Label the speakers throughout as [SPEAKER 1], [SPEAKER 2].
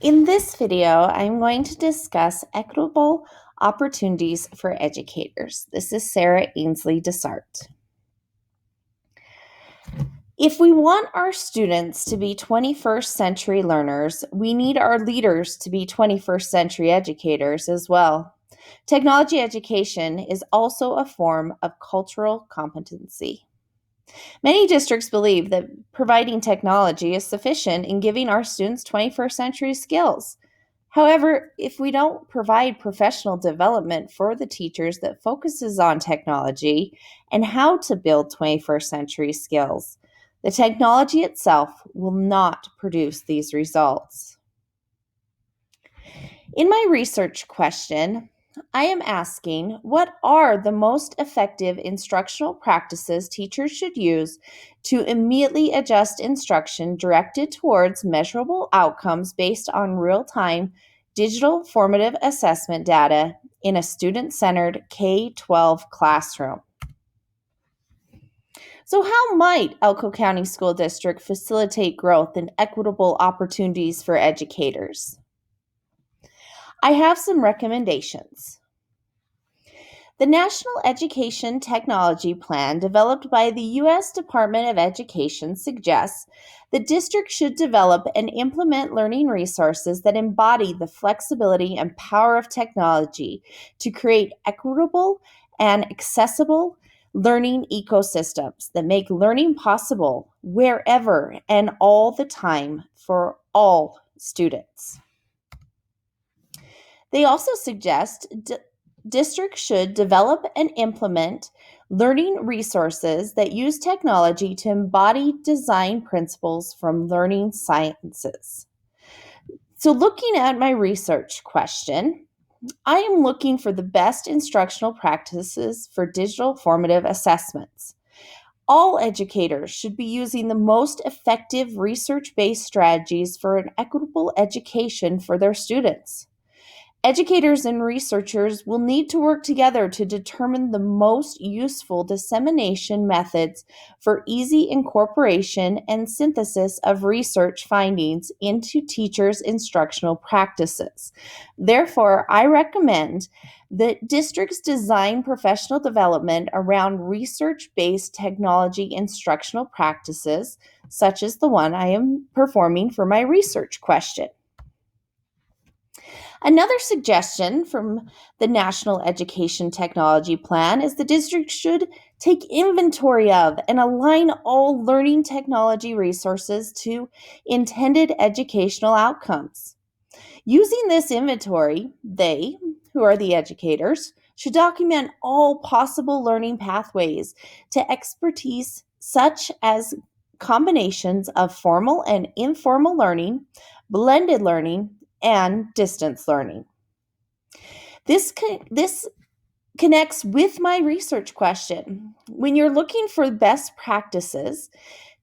[SPEAKER 1] In this video, I'm going to discuss equitable opportunities for educators. This is Sarah Ainsley Desart. If we want our students to be 21st century learners, we need our leaders to be 21st century educators as well. Technology education is also a form of cultural competency. Many districts believe that providing technology is sufficient in giving our students 21st century skills. However, if we don't provide professional development for the teachers that focuses on technology and how to build 21st century skills, the technology itself will not produce these results. In my research question, I am asking, what are the most effective instructional practices teachers should use to immediately adjust instruction directed towards measurable outcomes based on real-time digital formative assessment data in a student-centered K-12 classroom? So how might Elko County School District facilitate growth and equitable opportunities for educators? I have some recommendations. The National Education Technology Plan, developed by the U.S. Department of Education, suggests the district should develop and implement learning resources that embody the flexibility and power of technology to create equitable and accessible learning ecosystems that make learning possible wherever and all the time for all students. They also suggest districts should develop and implement learning resources that use technology to embody design principles from learning sciences. So, looking at my research question, I am looking for the best instructional practices for digital formative assessments. All educators should be using the most effective research-based strategies for an equitable education for their students. Educators and researchers will need to work together to determine the most useful dissemination methods for easy incorporation and synthesis of research findings into teachers' instructional practices. Therefore, I recommend that districts design professional development around research-based technology instructional practices, such as the one I am performing for my research question. Another suggestion from the National Education Technology Plan is the district should take inventory of and align all learning technology resources to intended educational outcomes. Using this inventory, they, who are the educators, should document all possible learning pathways to expertise, such as combinations of formal and informal learning, blended learning, and distance learning. This connects with my research question. When you're looking for best practices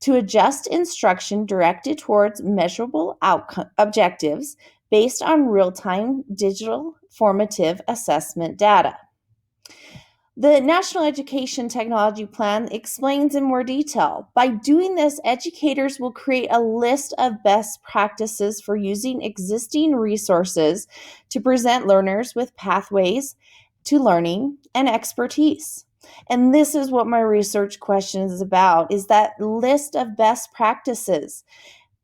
[SPEAKER 1] to adjust instruction directed towards measurable objectives based on real-time digital formative assessment data. The National Education Technology Plan explains in more detail. By doing this, educators will create a list of best practices for using existing resources to present learners with pathways to learning and expertise. And this is what my research question is about, is that list of best practices.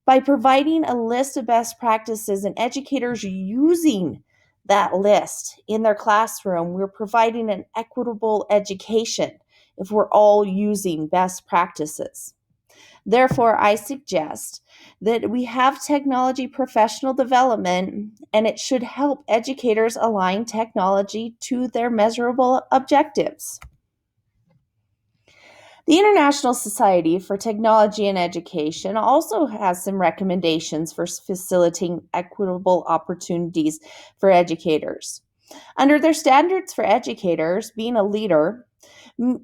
[SPEAKER 1] By providing a list of best practices and educators using that list in their classroom, we're providing an equitable education if we're all using best practices. Therefore, I suggest that we have technology professional development, and it should help educators align technology to their measurable objectives. The International Society for Technology and Education also has some recommendations for facilitating equitable opportunities for educators. Under their standards for educators, being a leader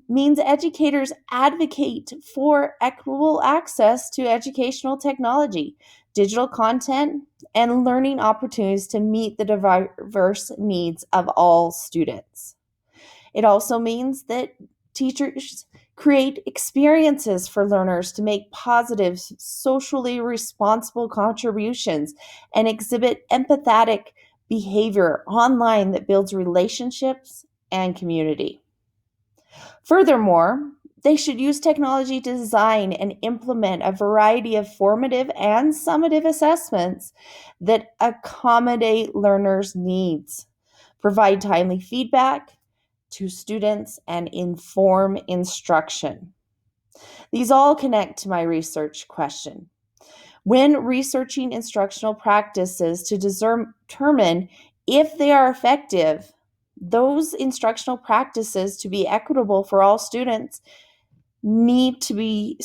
[SPEAKER 1] means educators advocate for equitable access to educational technology, digital content, and learning opportunities to meet the diverse needs of all students. It also means that teachers Create experiences for learners to make positive, socially responsible contributions and exhibit empathetic behavior online that builds relationships and community. Furthermore, they should use technology to design and implement a variety of formative and summative assessments that accommodate learners' needs, provide timely feedback to students, and inform instruction. These all connect to my research question. When researching instructional practices to determine if they are effective, those instructional practices to be equitable for all students need to be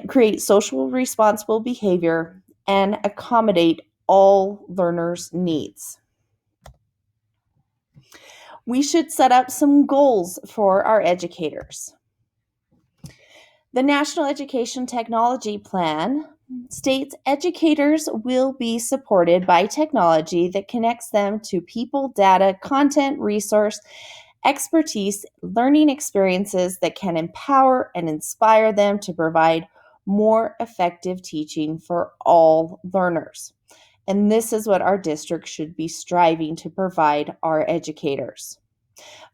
[SPEAKER 1] create social responsible behavior and accommodate all learners' needs. We should set up some goals for our educators. The National Education Technology Plan states educators will be supported by technology that connects them to people, data, content, resource, expertise, learning experiences that can empower and inspire them to provide more effective teaching for all learners. And this is what our district should be striving to provide our educators.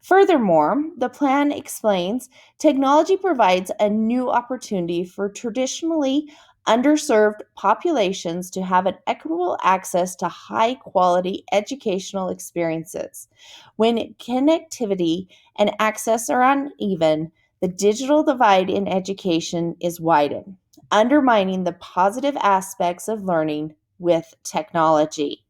[SPEAKER 1] Furthermore, the plan explains technology provides a new opportunity for traditionally underserved populations to have an equitable access to high quality educational experiences. When connectivity and access are uneven, the digital divide in education is widened, undermining the positive aspects of learning with technology.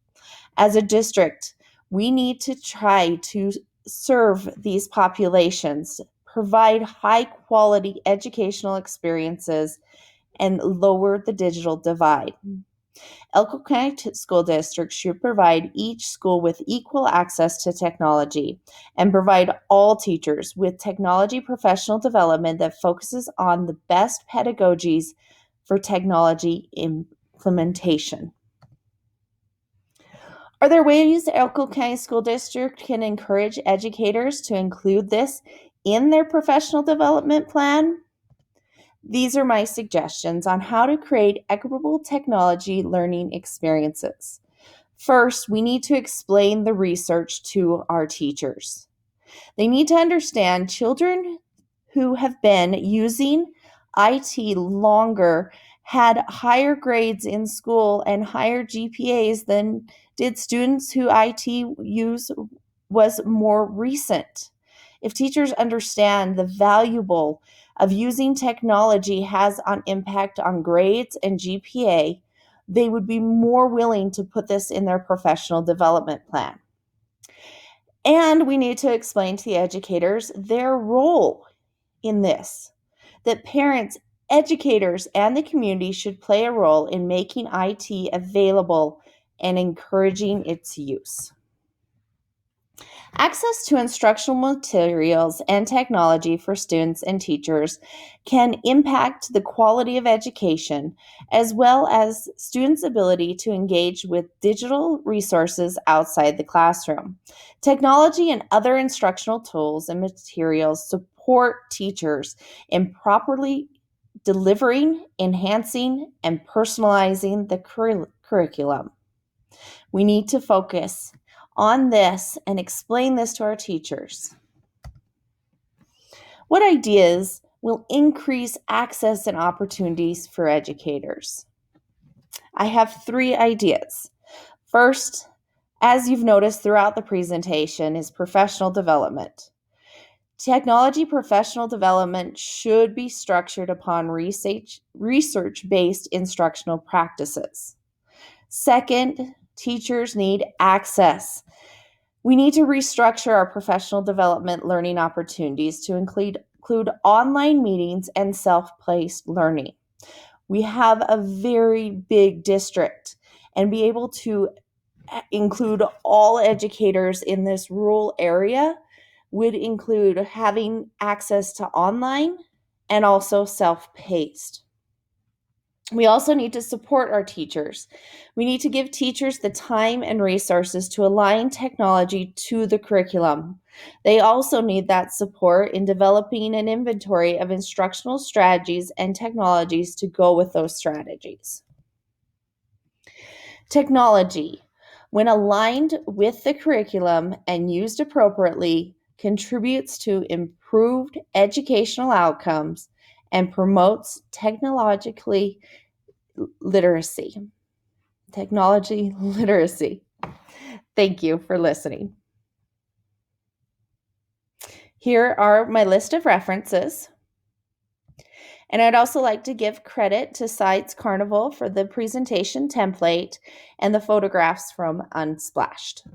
[SPEAKER 1] As a district, we need to try to serve these populations, provide high quality educational experiences, and lower the digital divide. Elko County School District should provide each school with equal access to technology and provide all teachers with technology professional development that focuses on the best pedagogies for technology implementation. Are there ways Elko County School District can encourage educators to include this in their professional development plan? These are my suggestions on how to create equitable technology learning experiences. First, we need to explain the research to our teachers. They need to understand children who have been using IT longer had higher grades in school and higher GPAs than did students who IT use was more recent. If teachers understand the valuable of using technology has an impact on grades and GPA, they would be more willing to put this in their professional development plan. And we need to explain to the educators their role in this, that parents, educators, and the community should play a role in making IT available and encouraging its use. Access to instructional materials and technology for students and teachers can impact the quality of education as well as students' ability to engage with digital resources outside the classroom. Technology and other instructional tools and materials support teachers in properly delivering, enhancing, and personalizing the curriculum. We need to focus on this and explain this to our teachers. What ideas will increase access and opportunities for educators? I have 3 ideas. First, as you've noticed throughout the presentation, is professional development. Technology professional development should be structured upon research-based instructional practices. Second, teachers need access. We need to restructure our professional development learning opportunities to include online meetings and self-paced learning. We have a very big district, and be able to include all educators in this rural area would include having access to online and also self-paced. We also need to support our teachers. We need to give teachers the time and resources to align technology to the curriculum. They also need that support in developing an inventory of instructional strategies and technologies to go with those strategies. Technology, when aligned with the curriculum and used appropriately, contributes to improved educational outcomes and promotes literacy. Technology literacy. Thank you for listening. Here are my list of references. And I'd also like to give credit to Sites Carnival for the presentation template and the photographs from Unsplashed.